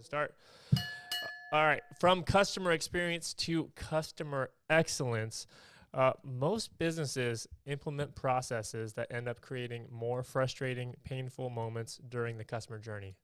start. All right, from customer experience to customer excellence, most businesses implement processes that end up creating more frustrating, painful moments during the customer journey.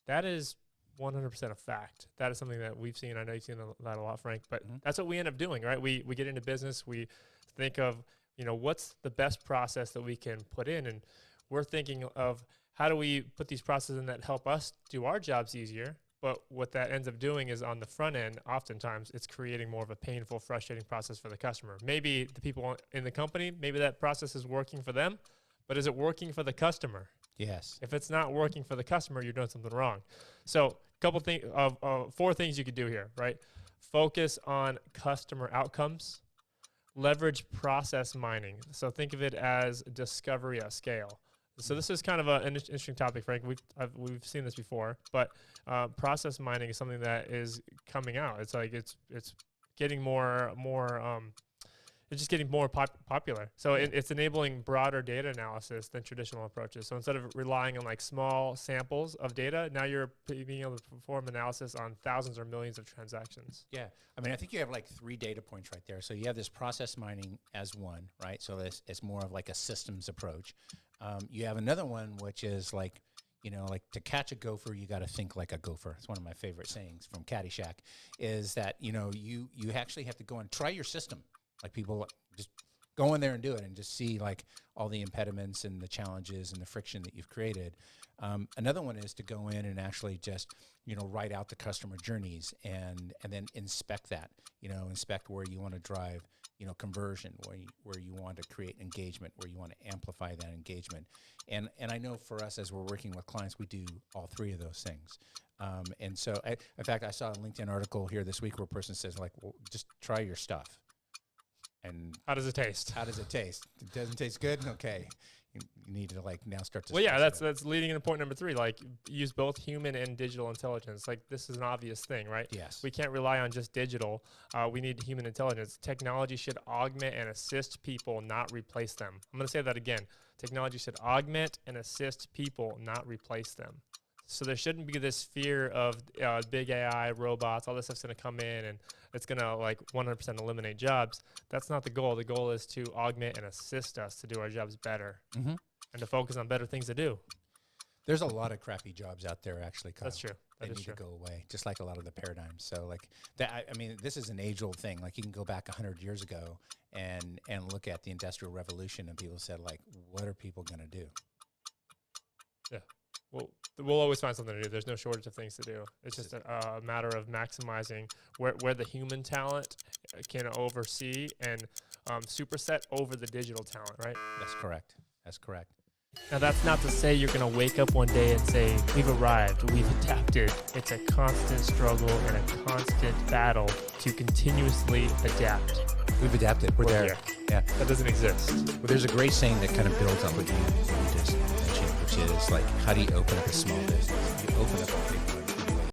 That is 100% a fact. That is something that we've seen. I know you've seen that a lot, Frank, but that's what we end up doing, right? We get into business, we think of, what's the best process that we can put in, and we're thinking of how do we put these processes in that help us do our jobs easier. But what that ends up doing is on the front end, oftentimes it's creating more of a painful, frustrating process for the customer. Maybe the people in the company, maybe that process is working for them, but is it working for the customer? Yes. If it's not working for the customer, you're doing something wrong. So four things you could do here, right? Focus on customer outcomes, leverage process mining. So think of it as discovery at scale. So this is kind of an interesting topic, Frank. We've seen this before, but process mining is something that is coming out. It's like it's getting more it's just getting more popular. So it's enabling broader data analysis than traditional approaches. So instead of relying on like small samples of data, now you're being able to perform analysis on thousands or millions of transactions. Yeah. I mean, I think you have like 3 data points right there. So you have this process mining as one, right? So it's more of like a systems approach. You have another one, which is like, like to catch a gopher, you got to think like a gopher. It's one of my favorite sayings from Caddyshack, is that, you actually have to go and try your system. Like people just go in there and do it and just see like all the impediments and the challenges and the friction that you've created. Another one is to go in and actually just, write out the customer journeys and then inspect that, inspect where you want to drive, conversion, where you want to create engagement, where you want to amplify that engagement. And I know for us, as we're working with clients, we do all 3 of those things. And so, in fact, I saw a LinkedIn article here this week where a person says like, well, just try your stuff. And how does it taste? How does it taste? It doesn't taste good? Okay. You need to like now start to. Well, yeah, that's leading into point number 3. Like use both human and digital intelligence. Like this is an obvious thing, right? Yes. We can't rely on just digital. We need human intelligence. Technology should augment and assist people, not replace them. I'm going to say that again. Technology should augment and assist people, not replace them. So there shouldn't be this fear of big AI, robots, all this stuff's going to come in and it's going to like 100% eliminate jobs. That's not the goal. The goal is to augment and assist us to do our jobs better and to focus on better things to do. There's a lot of crappy jobs out there, actually, Kyle. That's true. They need to go away, just like a lot of the paradigms. So like that, I mean, this is an age-old thing. Like you can go back 100 years ago and look at the Industrial Revolution and people said like, what are people going to do? Yeah. Well, we'll always find something to do. There's no shortage of things to do. It's just a matter of maximizing where the human talent can oversee and superset over the digital talent, right? That's correct. That's correct. Now, that's not to say you're going to wake up one day and say, we've arrived, we've adapted. It's a constant struggle and a constant battle to continuously adapt. We've adapted. We're there. Here. Yeah. That doesn't exist. Well, there's a great saying that kind of builds on what you just mentioned, which is like, how do you open up a small business? You open up a big one.